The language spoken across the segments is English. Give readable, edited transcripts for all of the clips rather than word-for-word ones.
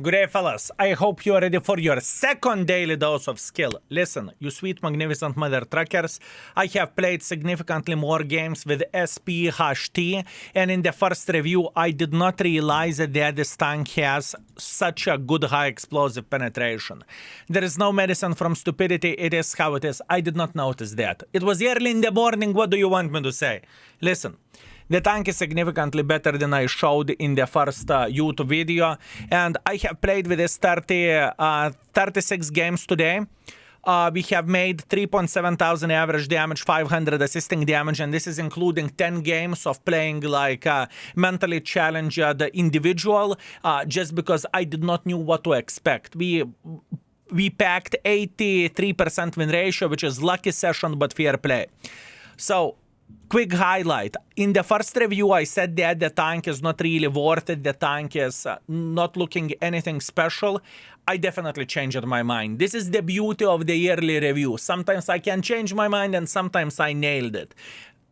Good day, fellas. I hope you're ready for your second daily dose of skill. Listen, you sweet, magnificent mother truckers, I have played significantly more games with SPHT, and in the first review, I did not realize that this tank has such a good high explosive penetration. There is no medicine from stupidity, it is how it is. I did not notice that. It was early in the morning, what do you want me to say? Listen. The tank is significantly better than I showed in the first YouTube video, and I have played with this 36 games today. We have made 3.7 thousand average damage, 500 assisting damage, and this is including 10 games of playing like a mentally challenged individual, just because I did not know what to expect. We packed 83% win ratio, which is lucky session, but fair play. So, quick highlight. In the first review, I said that the tank is not really worth it. The tank is not looking anything special. I definitely changed my mind. This is the beauty of the yearly review. Sometimes I can change my mind and sometimes I nailed it.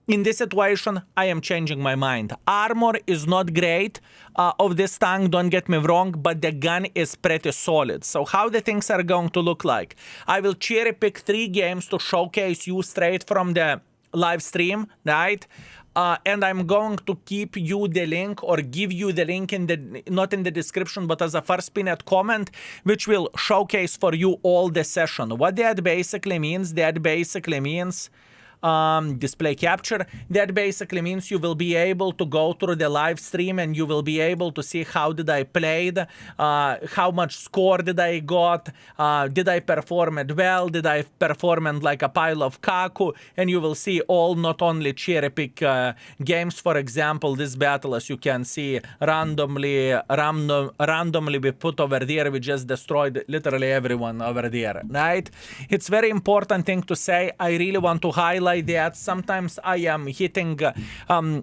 In this situation, I am changing my mind. Armor is not great of this tank, don't get me wrong, but the gun is pretty solid. So how the things are going to look like? I will cherry pick 3 games to showcase you straight from the live stream, right? And I'm going to keep you the link or give you the link in the not in the description but as a first pinned comment, which will showcase for you all the session. What that basically means, display capture, that basically means you will be able to go through the live stream and you will be able to see how did I played, how much score did I got, did I perform it well, did I perform it like a pile of kaku, and you will see all, not only cherry pick games. For example, this battle, as you can see, randomly we put over there, we just destroyed literally everyone over there, right? It's very important thing to say. I really want to highlight that sometimes I am hitting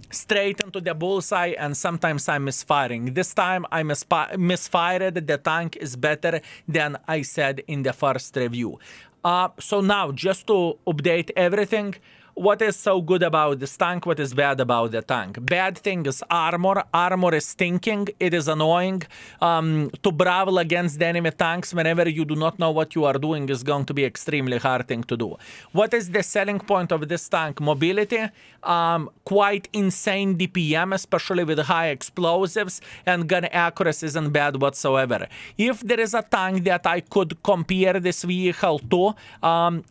straight into the bullseye and sometimes I'm misfiring. This time I misfired. The tank is better than I said in the first review. So now, just to update everything, what is so good about this tank? What is bad about the tank? Bad thing is armor. Armor is stinking. It is annoying. To brawl against the enemy tanks whenever you do not know what you are doing is going to be extremely hard thing to do. What is the selling point of this tank? Mobility. Quite insane DPM, especially with high explosives, and gun accuracy isn't bad whatsoever. If there is a tank that I could compare this vehicle to,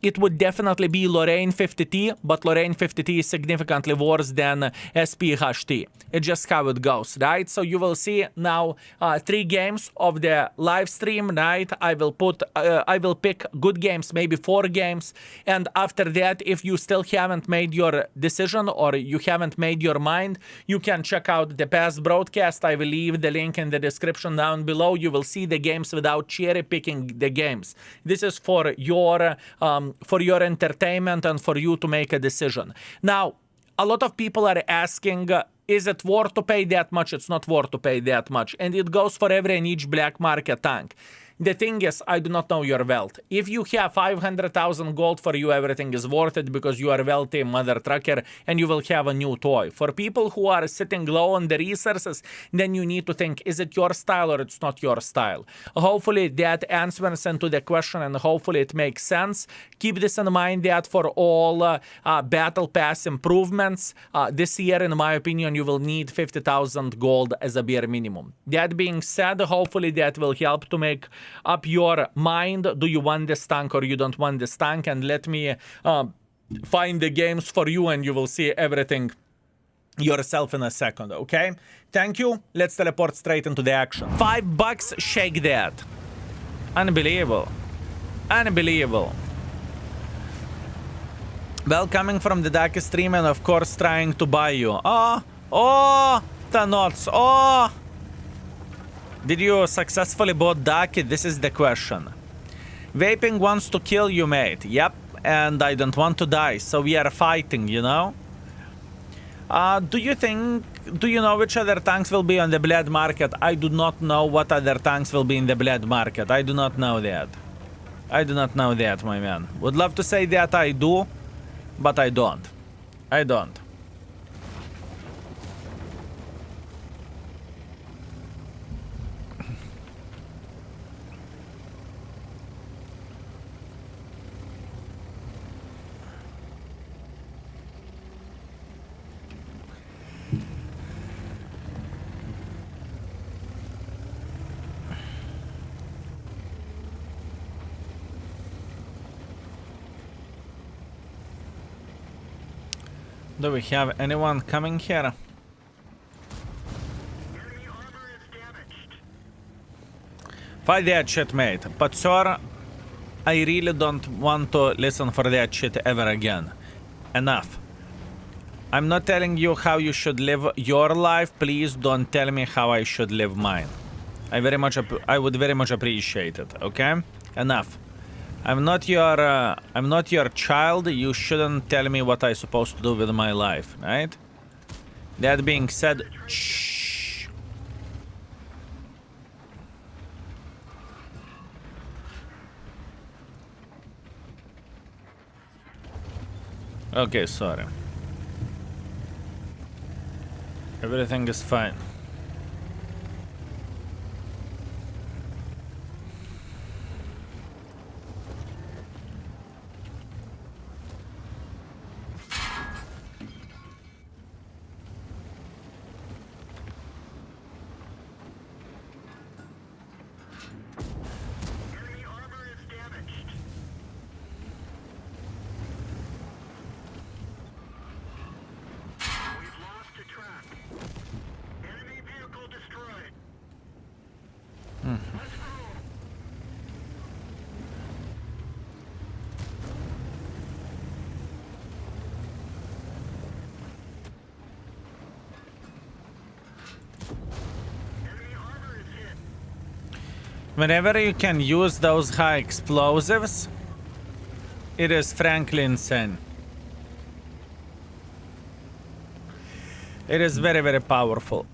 it would definitely be Lorraine 50T, but Lorraine 50T is significantly worse than SPHT. It's just how it goes, right? So you will see now 3 games of the live stream, right? I will pick good games, maybe 4 games, and after that, if you still haven't made your decision or you haven't made your mind, you can check out the past broadcast. I will leave the link in the description down below. You will see the games without cherry picking the games. This is for your entertainment and for you to make a decision. Now, a lot of people are asking, is it worth to pay that much? It's not worth to pay that much. And it goes for every and each black market tank. The thing is, I do not know your wealth. If you have 500,000 gold, for you everything is worth it because you are wealthy mother trucker and you will have a new toy. For people who are sitting low on the resources, then you need to think, is it your style or it's not your style? Hopefully that answers into the question and hopefully it makes sense. Keep this in mind that for all battle pass improvements, this year, in my opinion, you will need 50,000 gold as a bare minimum. That being said, hopefully that will help to make up your mind. Do you want this tank or you don't want this tank? And let me find the games for you and you will see everything yourself in a second, okay? Thank you. Let's teleport straight into the action. $5, shake that. Unbelievable. Unbelievable. Well, coming from the dark stream and of course trying to buy you. Oh, the nuts. Oh. Did you successfully bought Daki? This is the question. Vaping wants to kill you, mate. Yep, and I don't want to die, so we are fighting, you know? Do you know which other tanks will be on the blade market? I do not know what other tanks will be in the blade market. I do not know that. I do not know that, my man. Would love to say that I do, but I don't. I don't. Do we have anyone coming here? Fight that shit, mate. But sir, I really don't want to listen for that shit ever again. Enough. I'm not telling you how you should live your life. Please don't tell me how I should live mine. I would very much appreciate it. Okay? Enough. I'm not your child. You shouldn't tell me what I'm supposed to do with my life, right? That being said, shh. Okay, sorry. Everything is fine. Whenever you can use those high explosives, it is frankly insane. It is very, very powerful.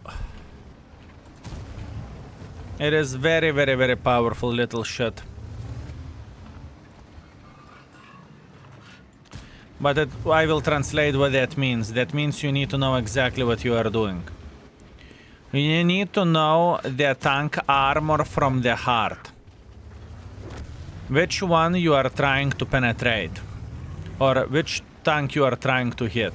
It is very, very, very powerful little shit. But I will translate what that means. That means you need to know exactly what you are doing. You need to know the tank armor from the heart. Which one you are trying to penetrate. Or which tank you are trying to hit.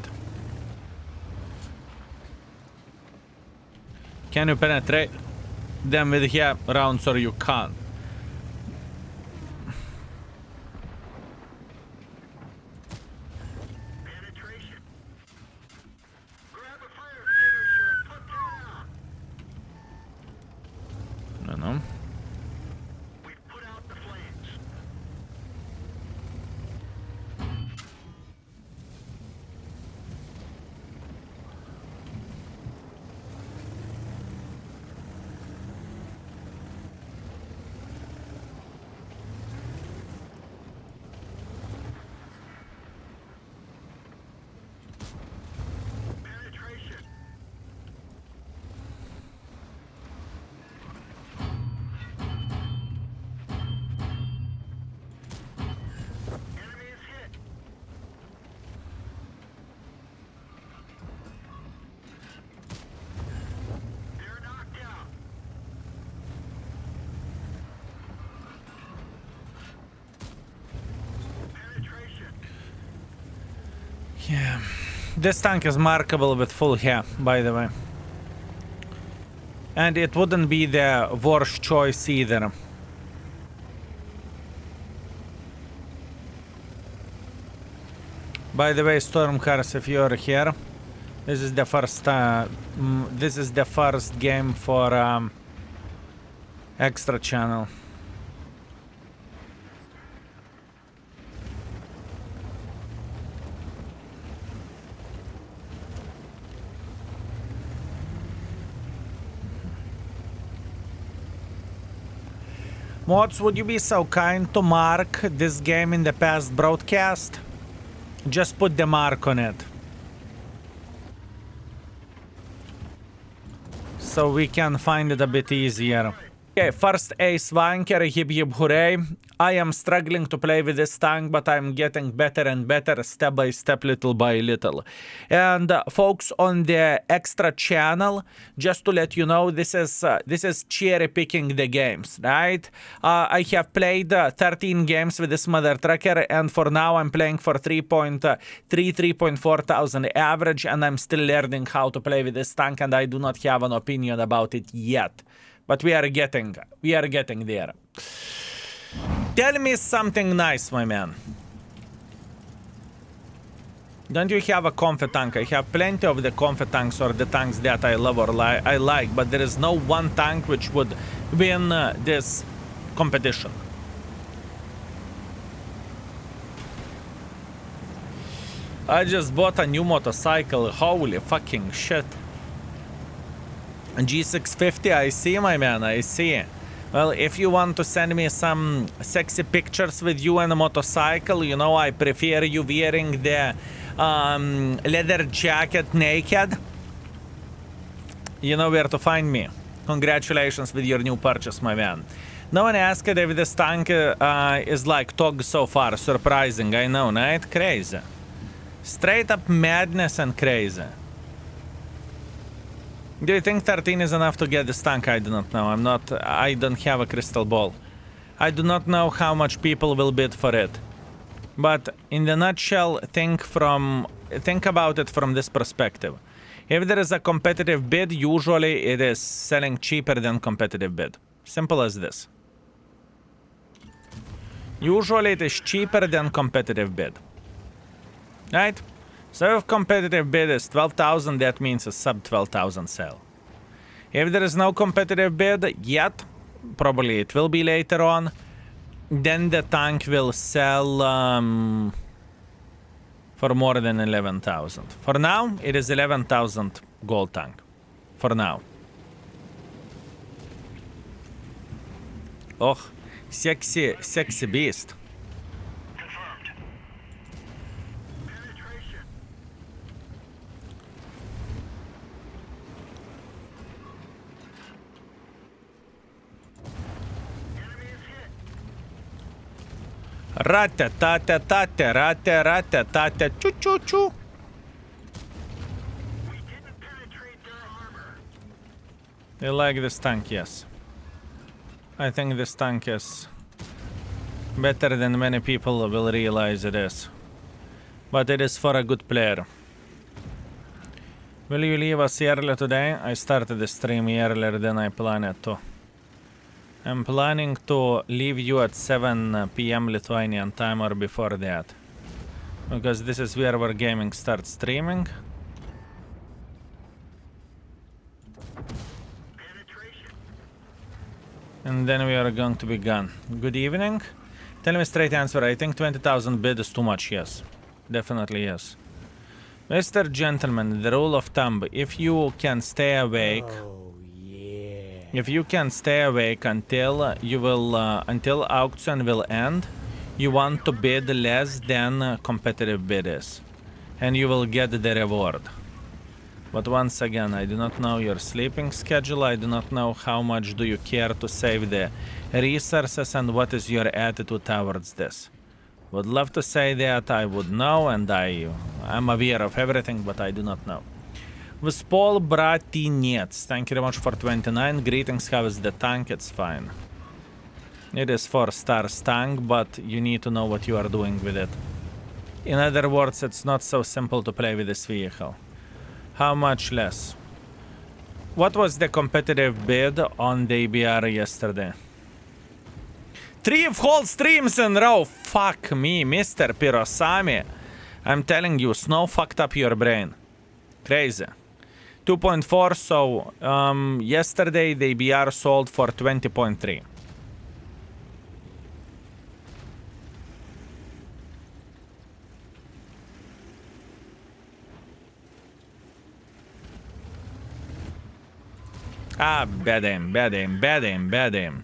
Can you penetrate them with here rounds or you can't? No. Yeah. This tank is markable with full hair, by the way. And it wouldn't be the worst choice either. By the way, Stormcars, if you're here, this is the first game for extra channel. Mods, would you be so kind to mark this game in the past broadcast? Just put the mark on it. So we can find it a bit easier. Okay, first ace wanker, hip hip hooray. I am struggling to play with this tank, but I'm getting better and better step by step, little by little. And folks on the extra channel, just to let you know, this is cherry picking the games, right? I have played 13 games with this mother trucker, and for now I'm playing for 3.4 thousand average, and I'm still learning how to play with this tank, and I do not have an opinion about it yet. But we are getting there. Tell me something nice, my man. Don't you have a comfy tank? I have plenty of the comfy tanks or the tanks that I love or I like, but there is no one tank which would win this competition. I just bought a new motorcycle. Holy fucking shit. G650, I see, my man, I see. Well, if you want to send me some sexy pictures with you on a motorcycle, you know, I prefer you wearing the leather jacket naked. You know where to find me. Congratulations with your new purchase, my man. No one asked if this tank is like TOG so far. Surprising, I know, right? Crazy. Straight up madness and crazy. Do you think 13 is enough to get this tank? I do not know. I don't have a crystal ball. I do not know how much people will bid for it. But in the nutshell, think about it from this perspective. If there is a competitive bid, usually it is selling cheaper than competitive bid. Simple as this. Usually it is cheaper than competitive bid. Right? So if competitive bid is 12,000, that means a sub 12,000 sale. If there is no competitive bid yet, probably it will be later on, then the tank will sell for more than 11,000. For now, it is 11,000 gold tank. For now. Oh, sexy beast. Rata-ta-ta-ta-ta, rata-rata-ta-ta, choo-choo-choo. You like this tank, yes. I think this tank is better than many people will realize it is. But it is for a good player. Will you leave us early today? I started the stream earlier than I planned to. I'm planning to leave you at 7 PM Lithuanian time or before that. Because this is where our gaming starts streaming. And then we are going to be gone. Good evening. Tell me straight answer. I think 20,000 bid is too much, yes. Definitely yes. Mr. Gentleman, the rule of thumb, if you can stay awake... If you can stay awake until you will until auction will end, you want to bid less than competitive bid is, and you will get the reward. But once again, I do not know your sleeping schedule. I do not know how much do you care to save the resources and what is your attitude towards this. Would love to say that I would know, and I'm aware of everything, but I do not know. Vispol Bratinets, thank you very much for 29. Greetings, how is the tank? It's fine. It is 4-star tank, but you need to know what you are doing with it. In other words, it's not so simple to play with this vehicle. How much less? What was the competitive bid on the ABR yesterday? 3 whole streams in a row! Fuck me, Mr. Pirosami. I'm telling you, snow fucked up your brain. Crazy. 2.4, so yesterday the ABR sold for 20.3. Ah, bad aim, bad aim, bad aim, bad aim.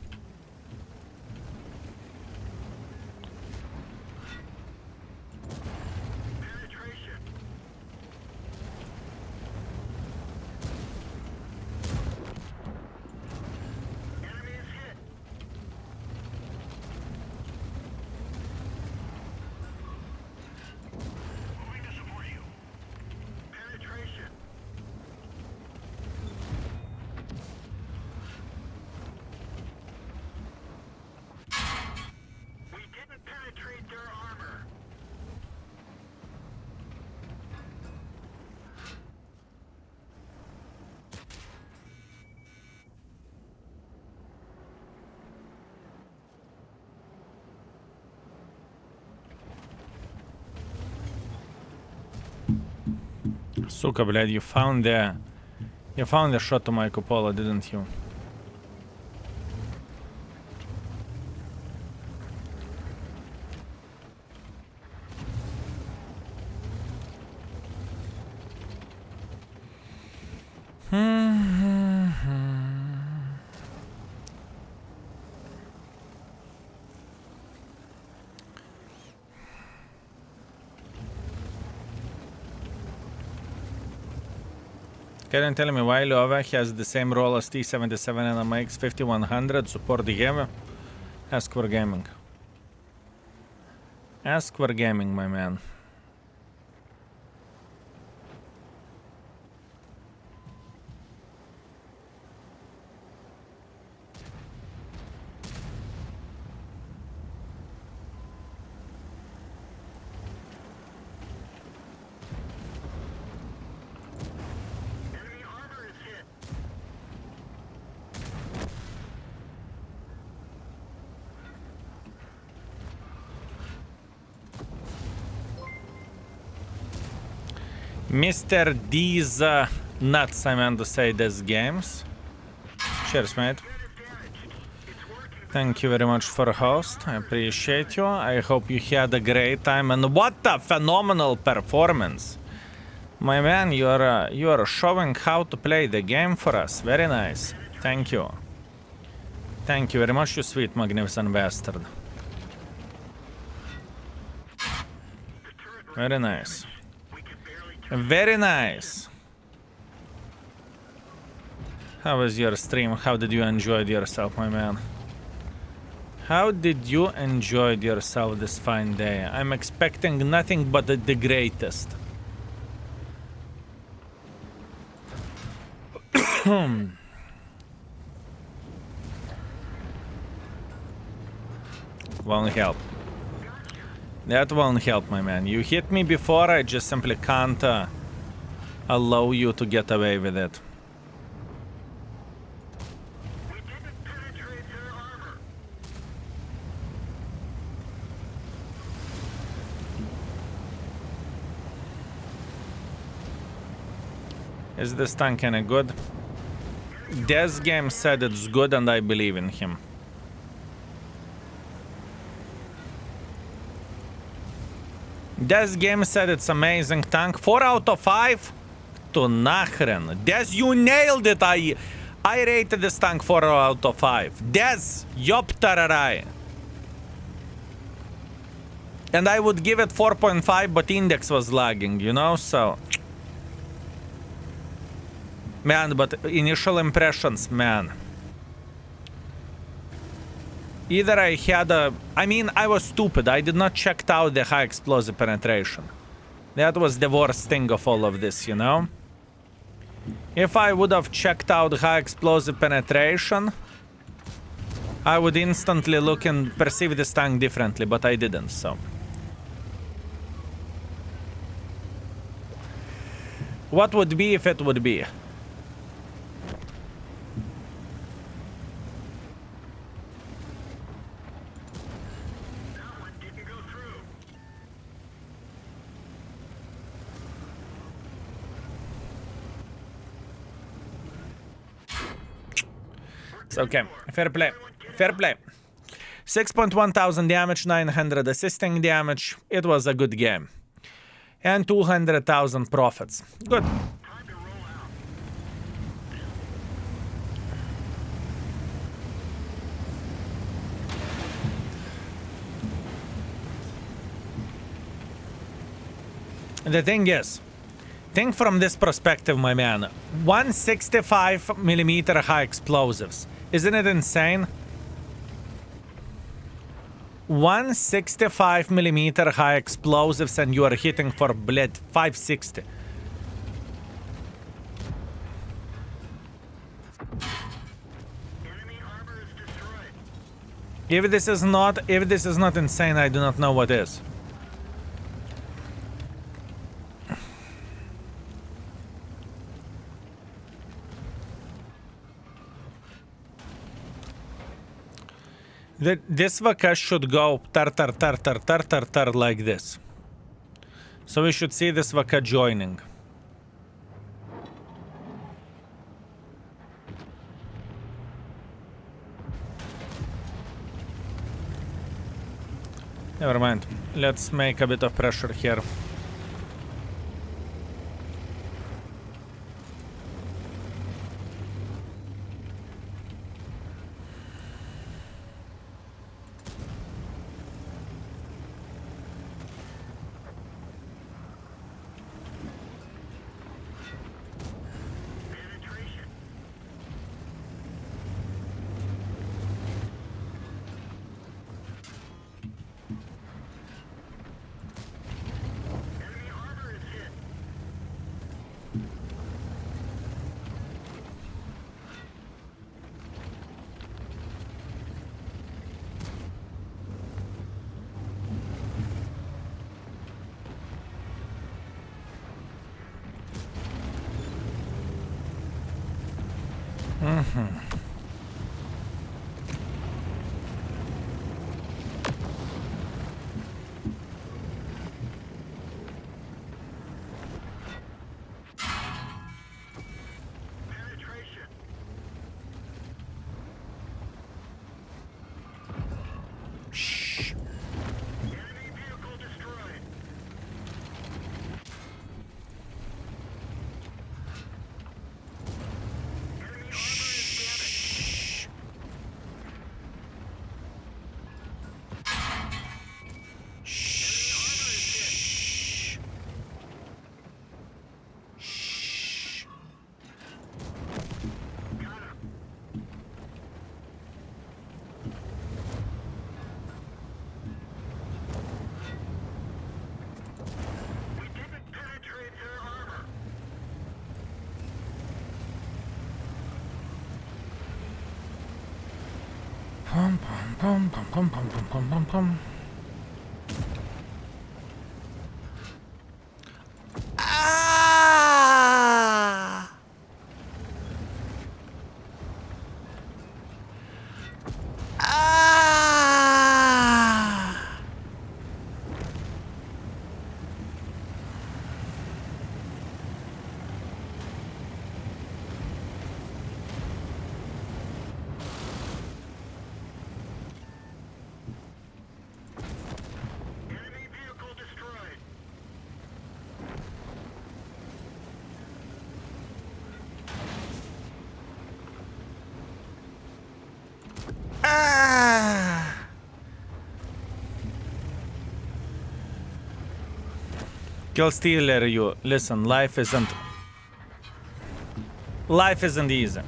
Suka, bled, you found the shot to my cupola, didn't you? Can you tell me why Lova has the same role as T77 and MX 5100 support the game? Ask for gaming. Ask for gaming, my man. Mr. D's nuts, I meant to say, these games. Cheers, mate. Thank you very much for host. I appreciate you. I hope you had a great time. And what a phenomenal performance. My man, you are showing how to play the game for us. Very nice. Thank you. Thank you very much, you sweet, magnificent bastard. Very nice. Very nice. How was your stream? How did you enjoy yourself, my man? How did you enjoy yourself this fine day? I'm expecting nothing but the greatest. Won't help. That won't help, my man. You hit me before, I just simply can't allow you to get away with it. We didn't penetrate their armor. Is this tank any good? This game said it's good and I believe in him. This game said it's amazing tank. 4 out of 5? To nachren. Des, you nailed it. I rated this tank 4 out of 5. Des, yoptararai. And I would give it 4.5, but index was lagging, you know, so... Man, but initial impressions, man. Either I had a... I mean, I was stupid. I did not check out the high explosive penetration. That was the worst thing of all of this, you know? If I would have checked out high explosive penetration, I would instantly look and perceive this tank differently, but I didn't, so... What would be if it would be? It's okay. Fair play. Fair play. 6.1 thousand damage, 900 assisting damage. It was a good game. And 200,000 profits. Good. The thing is, think from this perspective, my man. 165mm high explosives. Isn't it insane? 165mm high explosives and you are hitting for bled 560. Enemy armor is destroyed. If this is not insane, I do not know what is. This Vaka should go tar like this. So we should see this Vaka joining. Never mind. Let's make a bit of pressure here. Penetration. Enemy armor is hit. Penetration. Shh. Enemy vehicle destroyed. Enemy armor is damaged. Shh. Shh. Got him. We didn't penetrate their armor. Pum pum pum pum pum pum pum pum pum pum. Ah! Ah! Enemy vehicle destroyed. Ah! Kill stealer, you listen. Life isn't easy.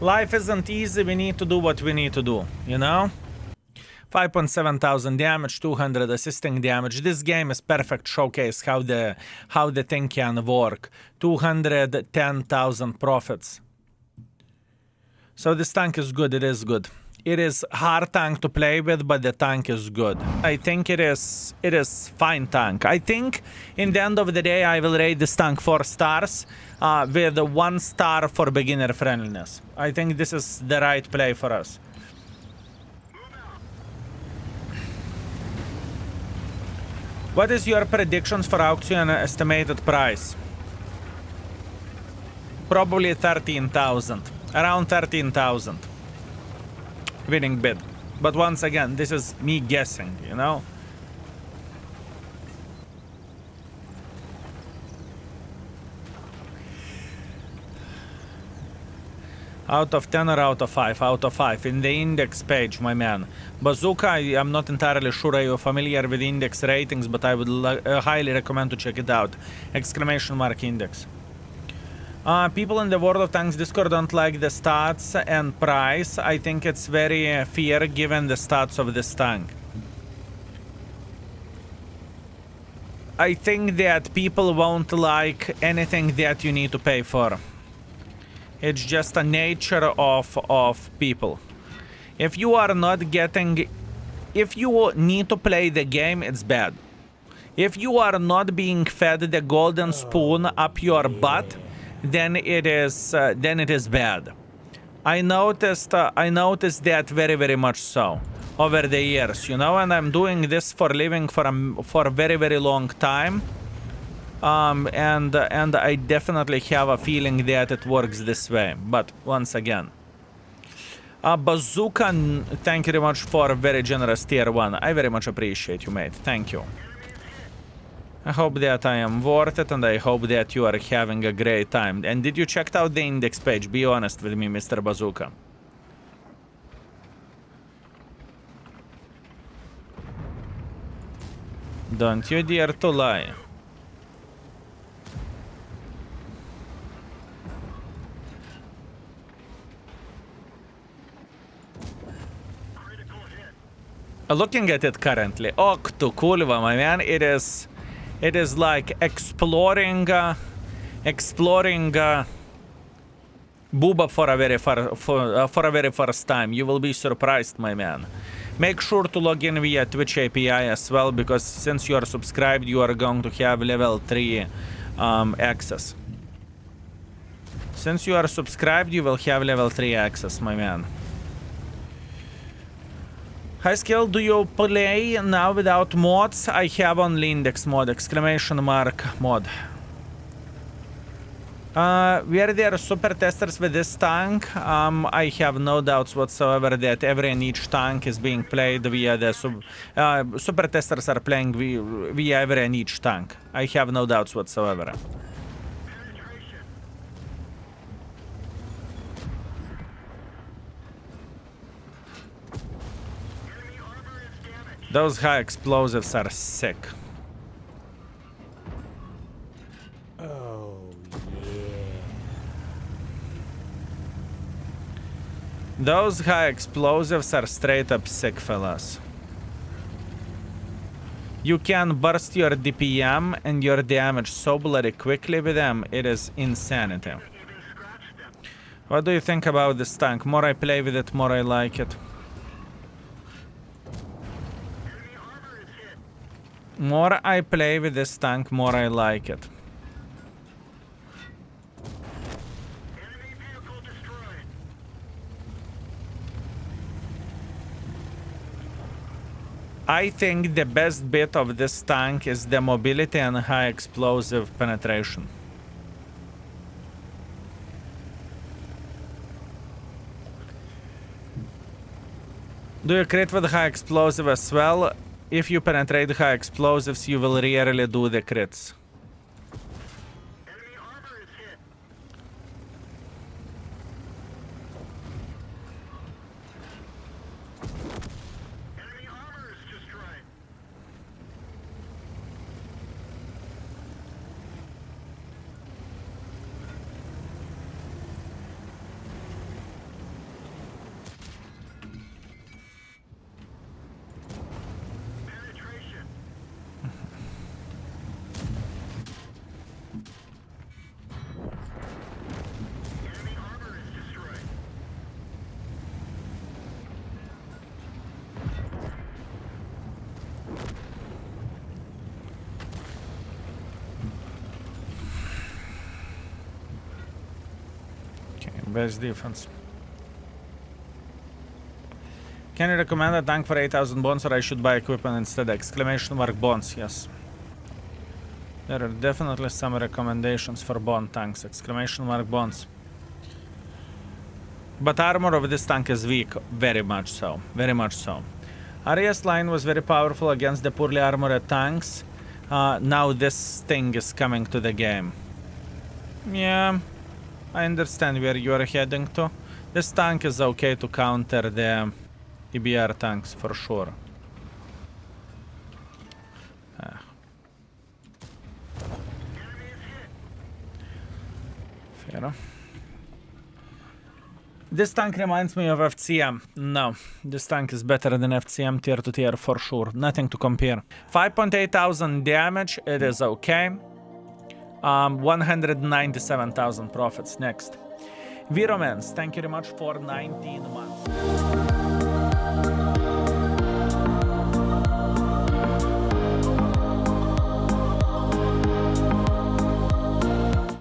Life isn't easy. We need to do what we need to do. You know. 5.7 thousand damage, 200 assisting damage. This game is perfect showcase how the thing can work. 210,000 profits. So this tank is good. It is good. It is hard tank to play with, but the tank is good. I think it is fine tank. I think in the end of the day I will rate this tank 4 stars with 1 star for beginner friendliness. I think this is the right play for us. What is your predictions for auction estimated price? Probably 13,000. Around 13,000. Winning bid. But once again, this is me guessing, you know? Out of 10 or out of 5? Out of 5. In the index page, my man. Bazooka, I'm not entirely sure you're familiar with index ratings, but I would highly recommend to check it out. Exclamation mark index. People in the World of Tanks Discord don't like the stats and price. I think it's very fair given the stats of this tank. I think that people won't like anything that you need to pay for. It's just a nature of people. If you are not getting... If you need to play the game, it's bad. If you are not being fed the golden spoon up your butt, then it is bad. I noticed that very, very much so over the years, you know, and I'm doing this for living for a very, very long time. And I definitely have a feeling that it works this way. But once again, Bazooka, thank you very much for a very generous tier 1. I very much appreciate you, mate. Thank you. I hope that I am worth it, and I hope that you are having a great time. And did you check out the index page? Be honest with me, Mr. Bazooka. Don't you dare to lie. Critical hit. Looking at it currently, to kulva, my man, it is like exploring Booba for a very first time. You will be surprised, my man. Make sure to log in via Twitch API as well, because since you are subscribed, you are going to have level 3 access. Since you are subscribed, you will have level 3 access, my man. High skill, do you play now without mods? I have only index mod, exclamation mark mod. Were there super testers with this tank? I have no doubts whatsoever that every and each tank is being played via the super testers are playing via every and each tank. I have no doubts whatsoever. Penetration. Enemy armor is damaged. Those high explosives are sick. Those high explosives are straight up sick, fellas. You can burst your DPM and your damage so bloody quickly with them, it is insanity. Even scratched them. What do you think about this tank? More I play with it, more I like it. Enemy armor is hit. More I play with this tank, more I like it. Enemy vehicle destroyed. I think the best bit of this tank is the mobility and high explosive penetration. Do you crit with high explosive as well? If you penetrate high explosives, you will rarely do the crits. Enemy armor is hit. Enemy armor is destroyed. Penetration. Enemy armor is destroyed. Okay, best defense. Can you recommend a tank for 8,000 bonds, or I should buy equipment instead? Exclamation mark bonds, yes. There are definitely some recommendations for bond tanks. Exclamation mark bonds. But armor of this tank is weak. Very much so. Very much so. Arias line was very powerful against the poorly armored tanks. Now this thing is coming to the game. Yeah, I understand where you are heading to. This tank is okay to counter the EBR tanks for sure. Enemy is hit. Fair. This tank reminds me of FCM. No, this tank is better than FCM tier to tier for sure. Nothing to compare. 5,800 damage, it is okay. 197,000 profits next. Viromans, thank you very much for 19 months.